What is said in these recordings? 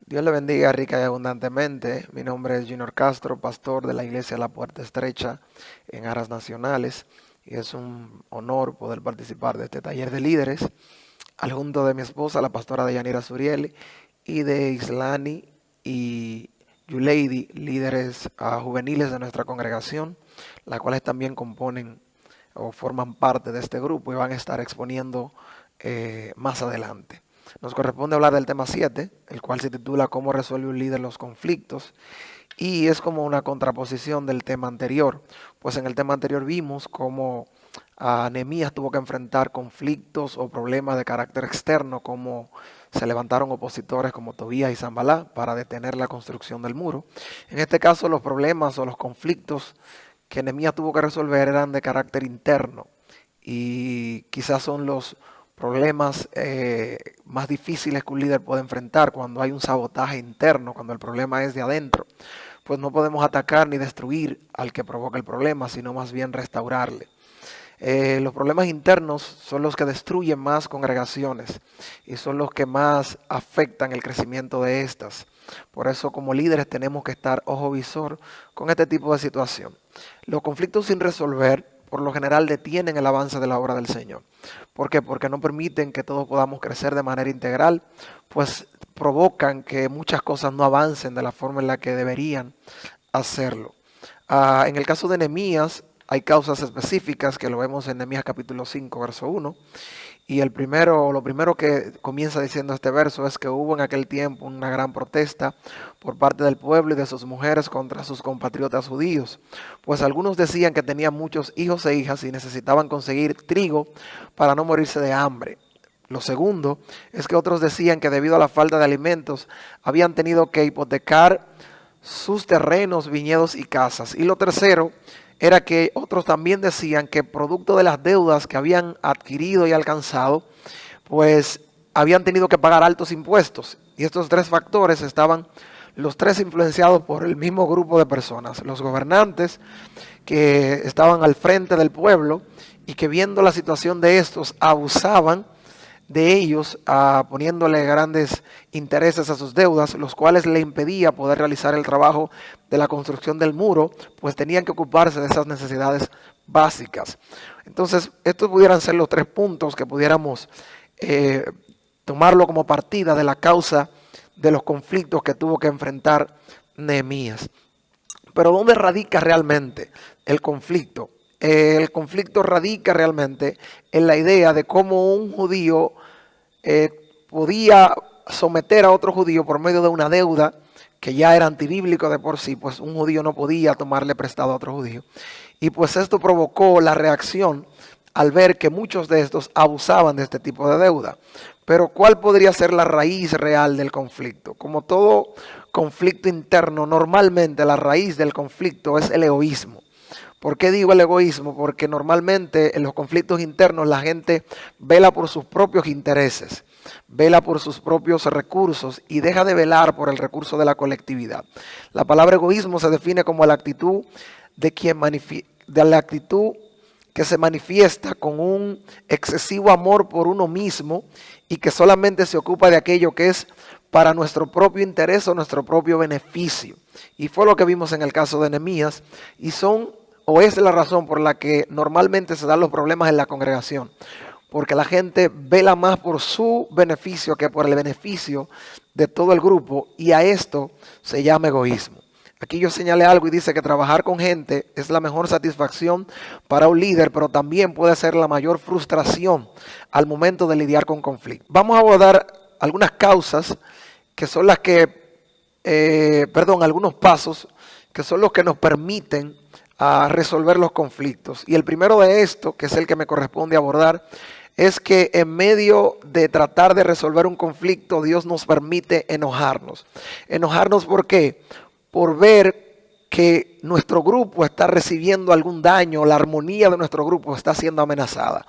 Dios le bendiga rica y abundantemente. Mi nombre es Junior Castro, pastor de la iglesia La Puerta Estrecha en Aras Nacionales. Y es un honor poder participar de este taller de líderes, al junto de mi esposa, la pastora Deyanira Suriel, y de Islani y Yuleidi, líderes juveniles de nuestra congregación, las cuales también componen o forman parte de este grupo y van a estar exponiendo más adelante. Nos corresponde hablar del tema 7, el cual se titula ¿Cómo resuelve un líder los conflictos? Y es como una contraposición del tema anterior, pues en el tema anterior vimos cómo Nehemías tuvo que enfrentar conflictos o problemas de carácter externo, como se levantaron opositores como Tobías y Sanbalá para detener la construcción del muro. En este caso, los problemas o los conflictos que Nehemías tuvo que resolver eran de carácter interno y quizás son los problemas más difíciles que un líder puede enfrentar cuando hay un sabotaje interno, cuando el problema es de adentro. Pues no podemos atacar ni destruir al que provoca el problema, sino más bien restaurarle. Los problemas internos son los que destruyen más congregaciones y son los que más afectan el crecimiento de estas. Por eso como líderes tenemos que estar ojo visor con este tipo de situación. Los conflictos sin resolver por lo general detienen el avance de la obra del Señor. ¿Por qué? Porque no permiten que todos podamos crecer de manera integral, pues provocan que muchas cosas no avancen de la forma en la que deberían hacerlo. En el caso de Nehemías, hay causas específicas que lo vemos en Nehemías capítulo 5, verso 1. Y lo primero que comienza diciendo este verso es que hubo en aquel tiempo una gran protesta por parte del pueblo y de sus mujeres contra sus compatriotas judíos, pues algunos decían que tenían muchos hijos e hijas y necesitaban conseguir trigo para no morirse de hambre. Lo segundo es que otros decían que debido a la falta de alimentos habían tenido que hipotecar sus terrenos, viñedos y casas. Y lo tercero era que otros también decían que producto de las deudas que habían adquirido y alcanzado, pues habían tenido que pagar altos impuestos. Y estos tres factores estaban los tres influenciados por el mismo grupo de personas, los gobernantes que estaban al frente del pueblo y que viendo la situación de estos abusaban de ellos, poniéndole grandes intereses a sus deudas, los cuales le impedía poder realizar el trabajo de la construcción del muro, pues tenían que ocuparse de esas necesidades básicas. Entonces, estos pudieran ser los tres puntos que pudiéramos tomarlo como partida de la causa de los conflictos que tuvo que enfrentar Nehemías. Pero ¿dónde radica realmente el conflicto? El conflicto radica realmente en la idea de cómo un judío podía someter a otro judío por medio de una deuda que ya era antibíblico de por sí, pues un judío no podía tomarle prestado a otro judío. Y pues esto provocó la reacción al ver que muchos de estos abusaban de este tipo de deuda. Pero ¿cuál podría ser la raíz real del conflicto? Como todo conflicto interno, normalmente la raíz del conflicto es el egoísmo. ¿Por qué digo el egoísmo? Porque normalmente en los conflictos internos la gente vela por sus propios intereses, vela por sus propios recursos y deja de velar por el recurso de la colectividad. La palabra egoísmo se define como la actitud de la actitud que se manifiesta con un excesivo amor por uno mismo y que solamente se ocupa de aquello que es para nuestro propio interés o nuestro propio beneficio. Y fue lo que vimos en el caso de Nehemías y es la razón por la que normalmente se dan los problemas en la congregación, porque la gente vela más por su beneficio que por el beneficio de todo el grupo, y a esto se llama egoísmo. Aquí yo señalé algo y dice que trabajar con gente es la mejor satisfacción para un líder, pero también puede ser la mayor frustración al momento de lidiar con conflicto. Vamos a abordar algunas causas que son las que, algunos pasos que son los que nos permiten a resolver los conflictos. Y el primero de esto, que es el que me corresponde abordar, es que en medio de tratar de resolver un conflicto, Dios nos permite enojarnos. ¿Enojarnos por qué? Por ver que nuestro grupo está recibiendo algún daño, la armonía de nuestro grupo está siendo amenazada.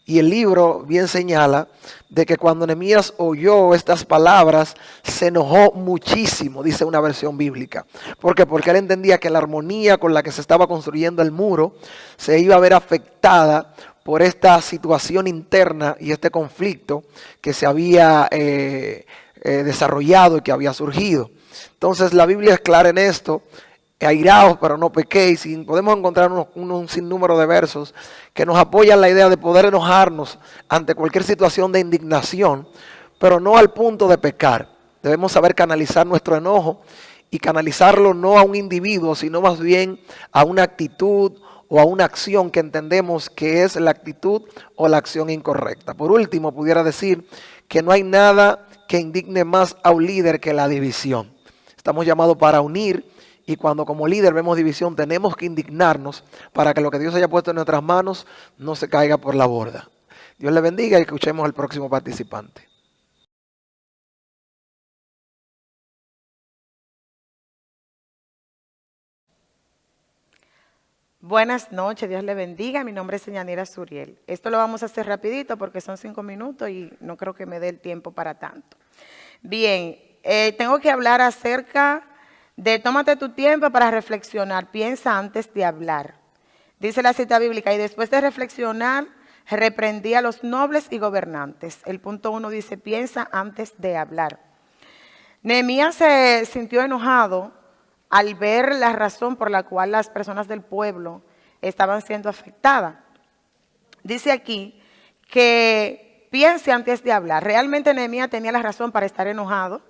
Y el libro bien señala de que cuando Nehemías oyó estas palabras, se enojó muchísimo, dice una versión bíblica. ¿Por qué? Porque él entendía que la armonía con la que se estaba construyendo el muro se iba a ver afectada por esta situación interna y este conflicto que se había desarrollado y que había surgido. Entonces la Biblia es clara en esto. Airaos, pero no pequéis. Y podemos encontrar un sinnúmero de versos que nos apoyan la idea de poder enojarnos ante cualquier situación de indignación, pero no al punto de pecar. Debemos saber canalizar nuestro enojo y canalizarlo no a un individuo, sino más bien a una actitud o a una acción que entendemos que es la actitud o la acción incorrecta. Por último, pudiera decir que no hay nada que indigne más a un líder que la división. Estamos llamados para unir. Y cuando como líder vemos división, tenemos que indignarnos para que lo que Dios haya puesto en nuestras manos no se caiga por la borda. Dios le bendiga y escuchemos al próximo participante. Buenas noches, Dios le bendiga. Mi nombre es Yanira Suriel. Esto lo vamos a hacer rapidito porque son 5 minutos y no creo que me dé el tiempo para tanto. Bien, tengo que hablar acerca de tómate tu tiempo para reflexionar, piensa antes de hablar. Dice la cita bíblica, y después de reflexionar, reprendí a los nobles y gobernantes. El punto 1 dice, piensa antes de hablar. Nehemías se sintió enojado al ver la razón por la cual las personas del pueblo estaban siendo afectadas. Dice aquí que piense antes de hablar. Realmente Nehemías tenía la razón para estar enojado.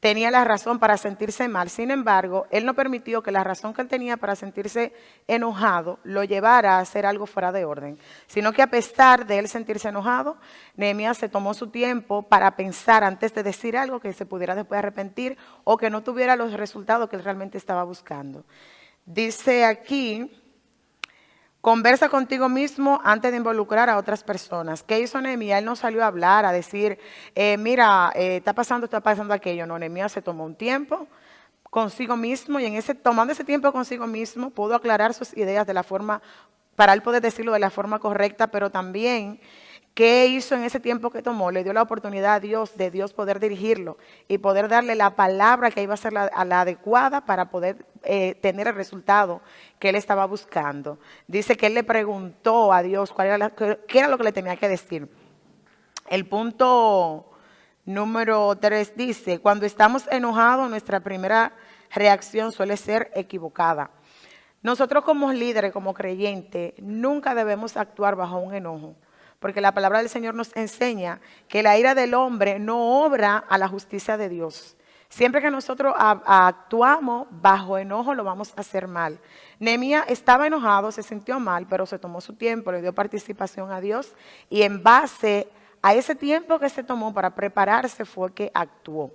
Tenía la razón para sentirse mal. Sin embargo, él no permitió que la razón que él tenía para sentirse enojado lo llevara a hacer algo fuera de orden, sino que a pesar de él sentirse enojado, Nehemías se tomó su tiempo para pensar antes de decir algo que se pudiera después arrepentir o que no tuviera los resultados que él realmente estaba buscando. Dice aquí, conversa contigo mismo antes de involucrar a otras personas. ¿Qué hizo Nehemías? Él no salió a hablar, a decir, mira, está pasando aquello. No, Nehemías se tomó un tiempo consigo mismo y tomando ese tiempo consigo mismo pudo aclarar sus ideas de la forma, para él poder decirlo de la forma correcta, pero también ¿qué hizo en ese tiempo que tomó? Le dio la oportunidad a Dios de Dios poder dirigirlo y poder darle la palabra que iba a ser la adecuada para poder tener el resultado que él estaba buscando. Dice que él le preguntó a Dios qué era lo que le tenía que decir. El punto número 3 dice, cuando estamos enojados, nuestra primera reacción suele ser equivocada. Nosotros como líderes, como creyentes, nunca debemos actuar bajo un enojo. Porque la palabra del Señor nos enseña que la ira del hombre no obra a la justicia de Dios. Siempre que nosotros actuamos bajo enojo, lo vamos a hacer mal. Nehemías estaba enojado, se sintió mal, pero se tomó su tiempo, le dio participación a Dios y en base a ese tiempo que se tomó para prepararse fue que actuó.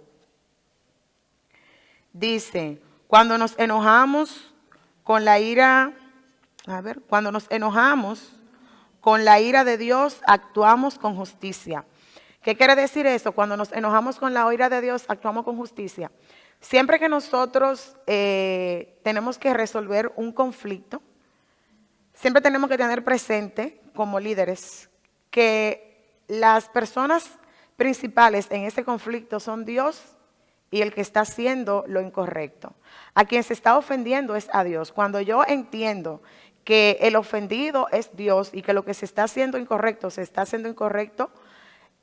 Dice, cuando nos enojamos con la ira, cuando nos enojamos con la ira de Dios actuamos con justicia. ¿Qué quiere decir eso? Cuando nos enojamos con la ira de Dios actuamos con justicia. Siempre que nosotros tenemos que resolver un conflicto, siempre tenemos que tener presente como líderes que las personas principales en ese conflicto son Dios y el que está haciendo lo incorrecto. A quien se está ofendiendo es a Dios. Cuando yo entiendo que el ofendido es Dios y que lo que se está haciendo incorrecto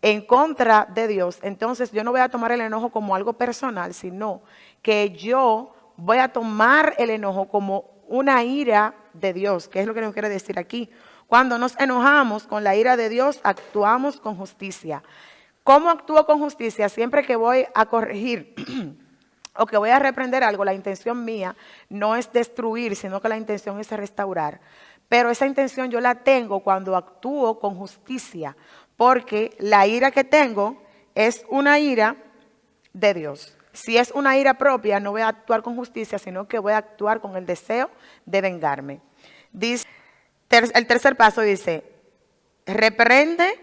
en contra de Dios, entonces yo no voy a tomar el enojo como algo personal, sino que yo voy a tomar el enojo como una ira de Dios, que es lo que nos quiere decir aquí. Cuando nos enojamos con la ira de Dios, actuamos con justicia. ¿Cómo actúo con justicia? Siempre que voy a corregir o que voy a reprender algo, la intención mía no es destruir, sino que la intención es restaurar. Pero esa intención yo la tengo cuando actúo con justicia, porque la ira que tengo es una ira de Dios. Si es una ira propia, no voy a actuar con justicia, sino que voy a actuar con el deseo de vengarme. Dice, el tercer paso dice, reprende,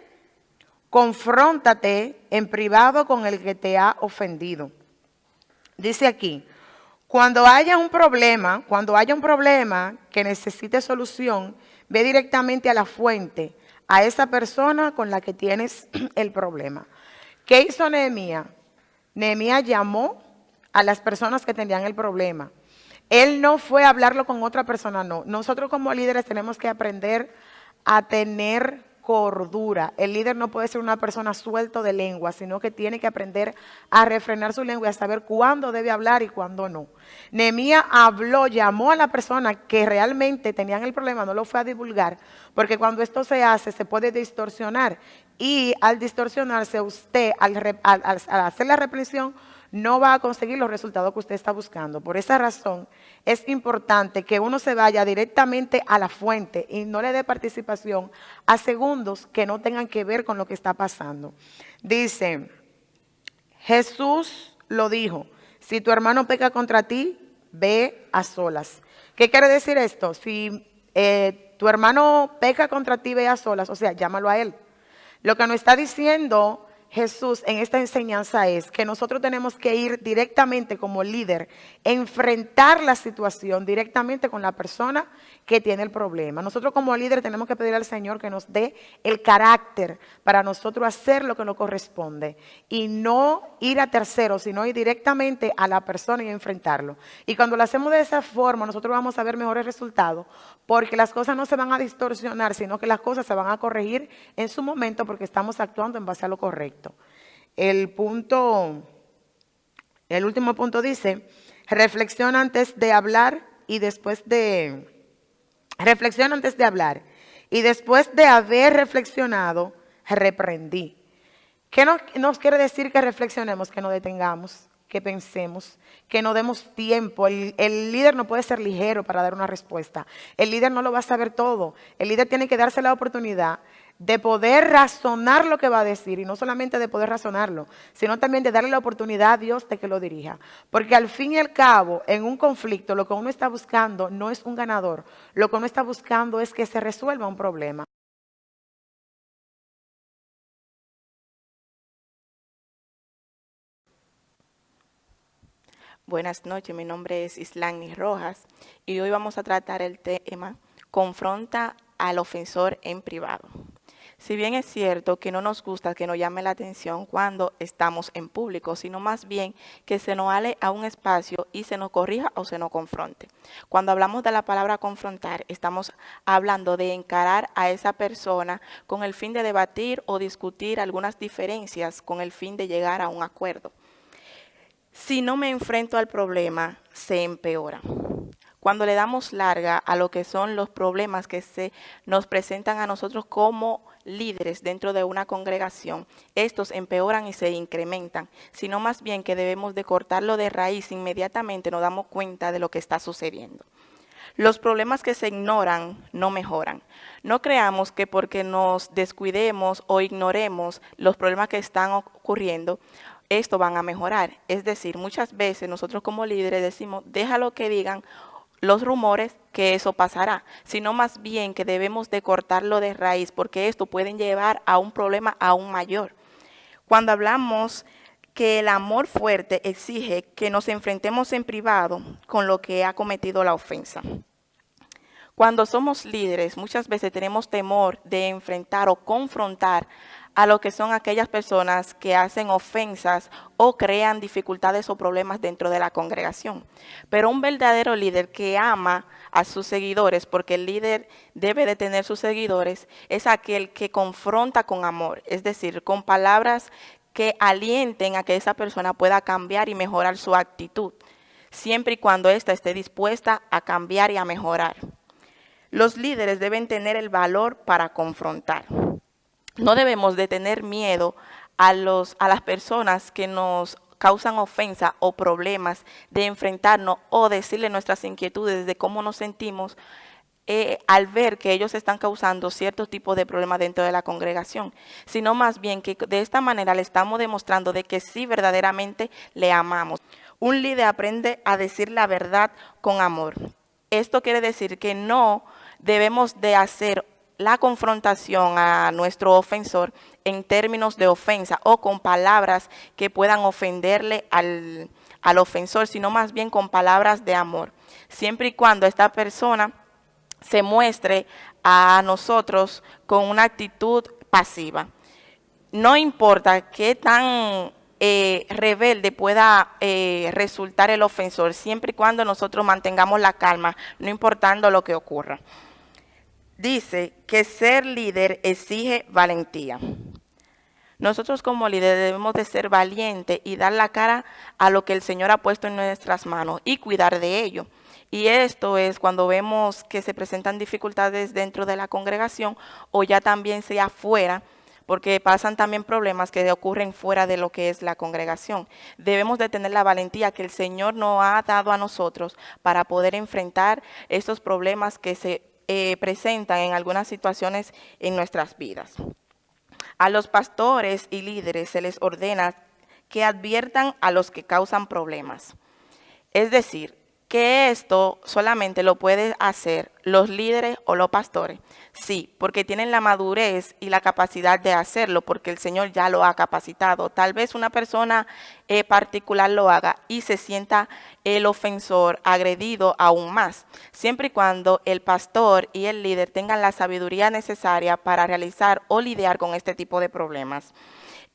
confróntate en privado con el que te ha ofendido. Dice aquí, cuando haya un problema que necesite solución, ve directamente a la fuente, a esa persona con la que tienes el problema. ¿Qué hizo Nehemías? Nehemías llamó a las personas que tenían el problema. Él no fue a hablarlo con otra persona, no. Nosotros como líderes tenemos que aprender a tener cordura. El líder no puede ser una persona suelto de lengua, sino que tiene que aprender a refrenar su lengua y a saber cuándo debe hablar y cuándo no. Nehemías habló, llamó a la persona que realmente tenían el problema, no lo fue a divulgar, porque cuando esto se hace se puede distorsionar, y al distorsionarse usted, al hacer la reprensión, no va a conseguir los resultados que usted está buscando. Por esa razón es importante que uno se vaya directamente a la fuente y no le dé participación a segundos que no tengan que ver con lo que está pasando. Dice, Jesús lo dijo, si tu hermano peca contra ti, ve a solas. ¿Qué quiere decir esto? Si tu hermano peca contra ti, ve a solas, o sea, llámalo a él. Lo que nos está diciendo Jesús en esta enseñanza es que nosotros tenemos que ir directamente como líder, enfrentar la situación directamente con la persona que tiene el problema. Nosotros como líder tenemos que pedir al Señor que nos dé el carácter para nosotros hacer lo que nos corresponde y no ir a terceros, sino ir directamente a la persona y enfrentarlo. Y cuando lo hacemos de esa forma, nosotros vamos a ver mejores resultados porque las cosas no se van a distorsionar, sino que las cosas se van a corregir en su momento porque estamos actuando en base a lo correcto. El último punto dice, reflexiona antes de hablar y después de haber reflexionado, reprendí. ¿Qué nos quiere decir que reflexionemos? Que nos detengamos, que pensemos, que nos demos tiempo. El líder no puede ser ligero para dar una respuesta. El líder no lo va a saber todo. El líder tiene que darse la oportunidad de poder razonar lo que va a decir, y no solamente de poder razonarlo, sino también de darle la oportunidad a Dios de que lo dirija. Porque al fin y al cabo, en un conflicto, lo que uno está buscando no es un ganador, lo que uno está buscando es que se resuelva un problema. Buenas noches, mi nombre es Islani Rojas y hoy vamos a tratar el tema confronta al ofensor en privado. Si bien es cierto que no nos gusta que nos llame la atención cuando estamos en público, sino más bien que se nos ale a un espacio y se nos corrija o se nos confronte. Cuando hablamos de la palabra confrontar, estamos hablando de encarar a esa persona con el fin de debatir o discutir algunas diferencias con el fin de llegar a un acuerdo. Si no me enfrento al problema, se empeora. Cuando le damos larga a lo que son los problemas que se nos presentan a nosotros como líderes dentro de una congregación, estos empeoran y se incrementan, sino más bien que debemos de cortarlo de raíz. Inmediatamente nos damos cuenta de lo que está sucediendo. Los problemas que se ignoran no mejoran. No creamos que porque nos descuidemos o ignoremos los problemas que están ocurriendo, esto van a mejorar. Es decir, muchas veces nosotros como líderes decimos, déjalo que digan los rumores que eso pasará, sino más bien que debemos de cortarlo de raíz porque esto puede llevar a un problema aún mayor. Cuando hablamos que el amor fuerte exige que nos enfrentemos en privado con lo que ha cometido la ofensa. Cuando somos líderes, muchas veces tenemos temor de enfrentar o confrontar a lo que son aquellas personas que hacen ofensas o crean dificultades o problemas dentro de la congregación. Pero un verdadero líder que ama a sus seguidores, porque el líder debe de tener sus seguidores, es aquel que confronta con amor, es decir, con palabras que alienten a que esa persona pueda cambiar y mejorar su actitud, siempre y cuando ésta esté dispuesta a cambiar y a mejorar. Los líderes deben tener el valor para confrontar. No debemos de tener miedo a las personas que nos causan ofensa o problemas, de enfrentarnos o decirle nuestras inquietudes de cómo nos sentimos al ver que ellos están causando cierto tipo de problemas dentro de la congregación, sino más bien que de esta manera le estamos demostrando de que sí verdaderamente le amamos. Un líder aprende a decir la verdad con amor. Esto quiere decir que no debemos de hacer la confrontación a nuestro ofensor en términos de ofensa o con palabras que puedan ofenderle al ofensor, sino más bien con palabras de amor. Siempre y cuando esta persona se muestre a nosotros con una actitud pasiva. No importa qué tan rebelde pueda resultar el ofensor, siempre y cuando nosotros mantengamos la calma, no importando lo que ocurra. dice que ser líder exige valentía. Nosotros como líderes debemos de ser valientes y dar la cara a lo que el Señor ha puesto en nuestras manos y cuidar de ello. Y esto es cuando vemos que se presentan dificultades dentro de la congregación o ya también sea fuera, porque pasan también problemas que ocurren fuera de lo que es la congregación. Debemos de tener la valentía que el Señor nos ha dado a nosotros para poder enfrentar estos problemas que se presentan en algunas situaciones en nuestras vidas. A los pastores y líderes se les ordena que adviertan a los que causan problemas. Es decir, que esto solamente lo pueden hacer los líderes o los pastores. Sí, porque tienen la madurez y la capacidad de hacerlo, porque el Señor ya lo ha capacitado. Tal vez una persona particular lo haga y se sienta el ofensor agredido aún más, siempre y cuando el pastor y el líder tengan la sabiduría necesaria para realizar o lidiar con este tipo de problemas.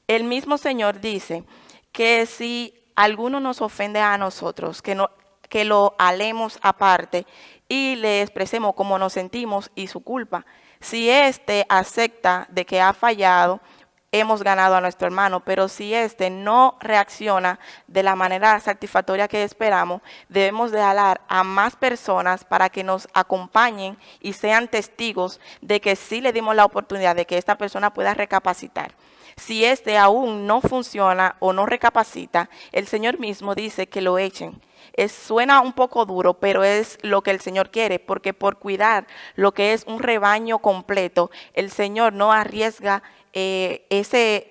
El mismo Señor dice que si alguno nos ofende a nosotros, que lo alemos aparte y le expresemos cómo nos sentimos y su culpa. Si éste acepta de que ha fallado, hemos ganado a nuestro hermano, pero si éste no reacciona de la manera satisfactoria que esperamos, debemos de hablar a más personas para que nos acompañen y sean testigos de que sí le dimos la oportunidad de que esta persona pueda recapacitar. Si este aún no funciona o no recapacita, el Señor mismo dice que lo echen. Suena un poco duro, pero es lo que el Señor quiere, porque por cuidar lo que es un rebaño completo, el Señor no arriesga ese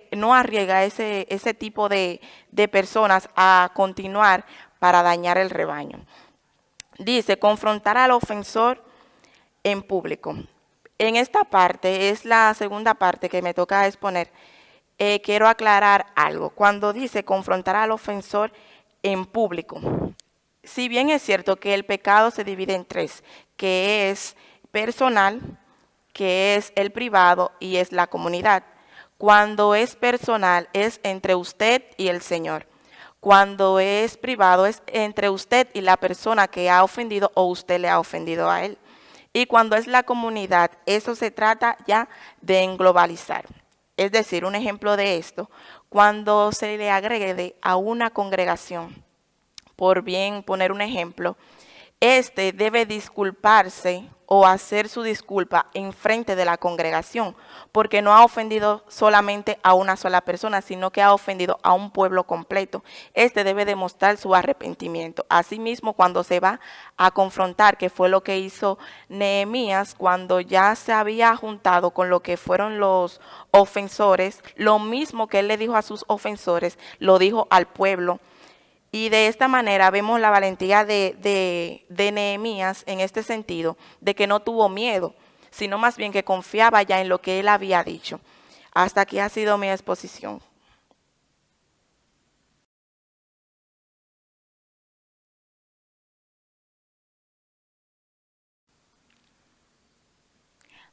tipo de personas a continuar para dañar el rebaño. Dice, confrontar al ofensor en público. En esta parte, es la segunda parte que me toca exponer, quiero aclarar algo. Cuando dice confrontar al ofensor en público, si bien es cierto que el pecado se divide en tres, que es personal, que es el privado y es la comunidad. Cuando es personal es entre usted y el Señor. Cuando es privado es entre usted y la persona que ha ofendido o usted le ha ofendido a él. Y cuando es la comunidad, eso se trata ya de englobalizar. Es decir, un ejemplo de esto, cuando se le agrede a una congregación, por bien poner un ejemplo, este debe disculparse o hacer su disculpa en frente de la congregación, porque no ha ofendido solamente a una sola persona, sino que ha ofendido a un pueblo completo. Este debe demostrar su arrepentimiento. Asimismo, cuando se va a confrontar, que fue lo que hizo Nehemías, cuando ya se había juntado con lo que fueron los ofensores, lo mismo que él le dijo a sus ofensores, lo dijo al pueblo. Y de esta manera vemos la valentía de Nehemías en este sentido, de que no tuvo miedo, sino más bien que confiaba ya en lo que él había dicho. Hasta aquí ha sido mi exposición.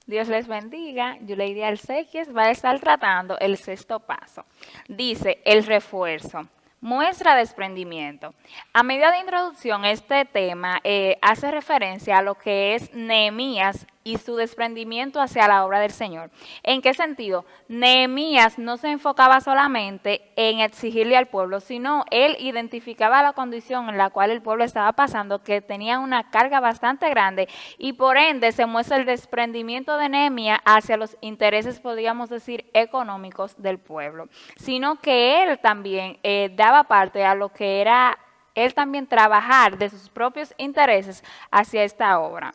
Dios les bendiga. Yuleidia Alcequies va a estar tratando el sexto paso. Dice, el refuerzo. Muestra desprendimiento. A medida de introducción, este tema hace referencia a lo que es Nehemías y su desprendimiento hacia la obra del Señor. ¿En qué sentido? Nehemías no se enfocaba solamente en exigirle al pueblo, sino él identificaba la condición en la cual el pueblo estaba pasando, que tenía una carga bastante grande, y por ende se muestra el desprendimiento de Nehemías hacia los intereses, podríamos decir, económicos del pueblo, sino que él también daba parte a lo que era él también trabajar de sus propios intereses hacia esta obra.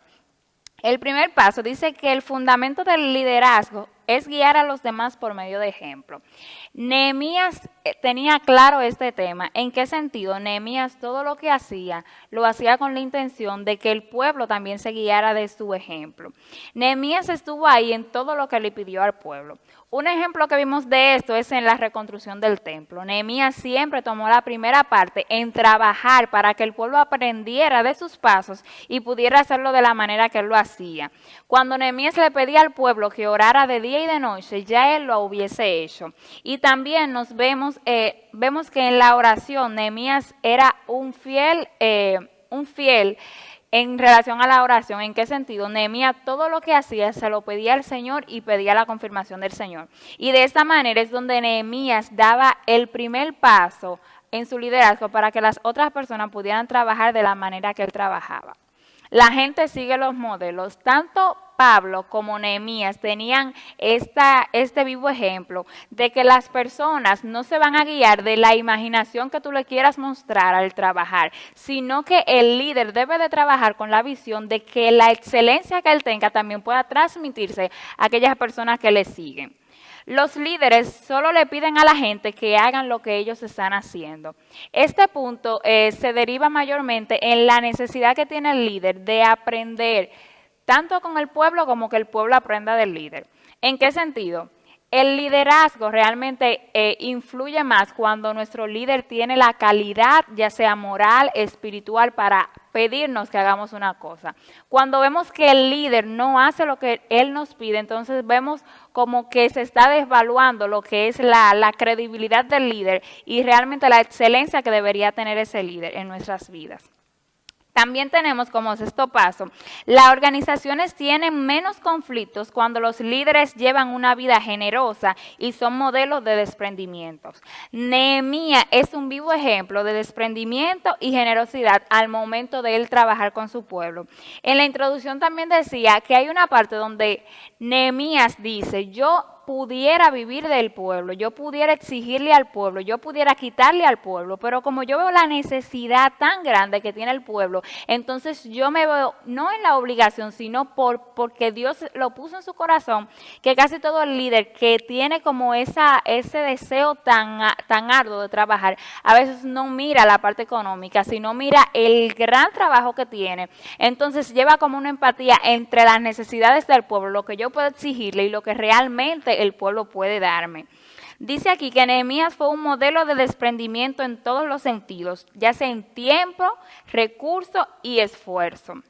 El primer paso dice que el fundamento del liderazgo es guiar a los demás por medio de ejemplo. Nehemías tenía claro este tema. ¿En qué sentido? Nehemías todo lo que hacía, lo hacía con la intención de que el pueblo también se guiara de su ejemplo. Nehemías estuvo ahí en todo lo que le pidió al pueblo. Un ejemplo que vimos de esto es en la reconstrucción del templo. Nehemías siempre tomó la primera parte en trabajar para que el pueblo aprendiera de sus pasos y pudiera hacerlo de la manera que él lo hacía. Cuando Nehemías le pedía al pueblo que orara de día y de noche, ya él lo hubiese hecho. Y también vemos que en la oración Nehemías era un fiel en relación a la oración. ¿En qué sentido? Nehemías todo lo que hacía se lo pedía al Señor y pedía la confirmación del Señor. Y de esta manera es donde Nehemías daba el primer paso en su liderazgo para que las otras personas pudieran trabajar de la manera que él trabajaba. La gente sigue los modelos. Tanto Pablo como Nehemías tenían este vivo ejemplo de que las personas no se van a guiar de la imaginación que tú le quieras mostrar al trabajar, sino que el líder debe de trabajar con la visión de que la excelencia que él tenga también pueda transmitirse a aquellas personas que le siguen. Los líderes solo le piden a la gente que hagan lo que ellos están haciendo. Este punto se deriva mayormente en la necesidad que tiene el líder de aprender tanto con el pueblo como que el pueblo aprenda del líder. ¿En qué sentido? El liderazgo realmente influye más cuando nuestro líder tiene la calidad, ya sea moral, espiritual, para pedirnos que hagamos una cosa. Cuando vemos que el líder no hace lo que él nos pide, entonces vemos como que se está desvaluando lo que es la credibilidad del líder y realmente la excelencia que debería tener ese líder en nuestras vidas. También tenemos como sexto paso, las organizaciones tienen menos conflictos cuando los líderes llevan una vida generosa y son modelos de desprendimientos. Nehemías es un vivo ejemplo de desprendimiento y generosidad al momento de él trabajar con su pueblo. En la introducción también decía que hay una parte donde Nehemías dice, yo pudiera vivir del pueblo, yo pudiera exigirle al pueblo, yo pudiera quitarle al pueblo, pero como yo veo la necesidad tan grande que tiene el pueblo, entonces yo me veo no en la obligación, sino porque Dios lo puso en su corazón, que casi todo el líder que tiene como ese deseo tan arduo de trabajar, a veces no mira la parte económica, sino mira el gran trabajo que tiene. Entonces lleva como una empatía entre las necesidades del pueblo, lo que yo puedo exigirle y lo que realmente el pueblo puede darme. Dice aquí que Nehemías fue un modelo de desprendimiento en todos los sentidos, ya sea en tiempo, recurso y esfuerzo.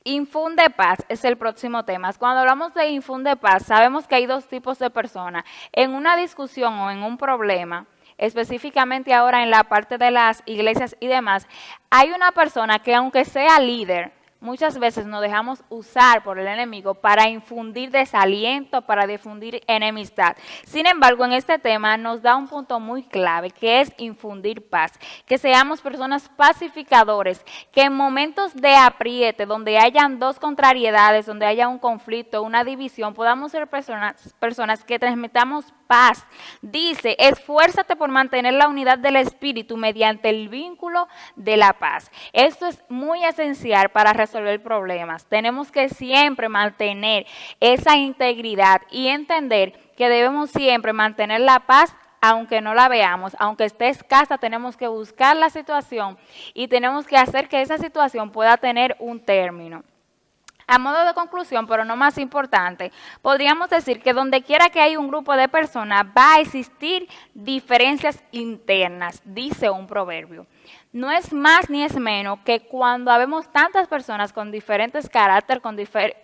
Infunde paz es el próximo tema. Cuando hablamos de infunde paz, sabemos que hay dos tipos de personas. En una discusión o en un problema, específicamente ahora en la parte de las iglesias y demás, hay una persona que aunque sea líder, muchas veces nos dejamos usar por el enemigo para infundir desaliento, para difundir enemistad. Sin embargo, en este tema nos da un punto muy clave, que es infundir paz. Que seamos personas pacificadores, que en momentos de apriete, donde hayan dos contrariedades, donde haya un conflicto, una división, podamos ser personas que transmitamos paz. Dice, esfuérzate por mantener la unidad del espíritu mediante el vínculo de la paz. Esto es muy esencial para resolver problemas. Tenemos que siempre mantener esa integridad y entender que debemos siempre mantener la paz aunque no la veamos, aunque esté escasa, tenemos que buscar la situación y tenemos que hacer que esa situación pueda tener un término. A modo de conclusión, pero no más importante, podríamos decir que donde quiera que hay un grupo de personas va a existir diferencias internas, dice un proverbio. No es más ni es menos que cuando habemos tantas personas con diferentes caracteres, con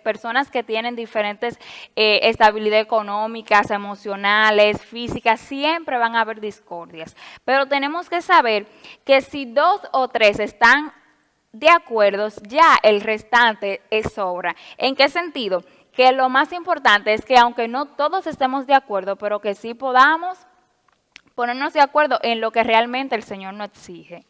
personas que tienen diferentes estabilidad económicas, emocionales, físicas, siempre van a haber discordias. Pero tenemos que saber que si 2 o 3 están de acuerdo, ya el restante es sobra. ¿En qué sentido? Que lo más importante es que aunque no todos estemos de acuerdo, pero que sí podamos ponernos de acuerdo en lo que realmente el Señor nos exige.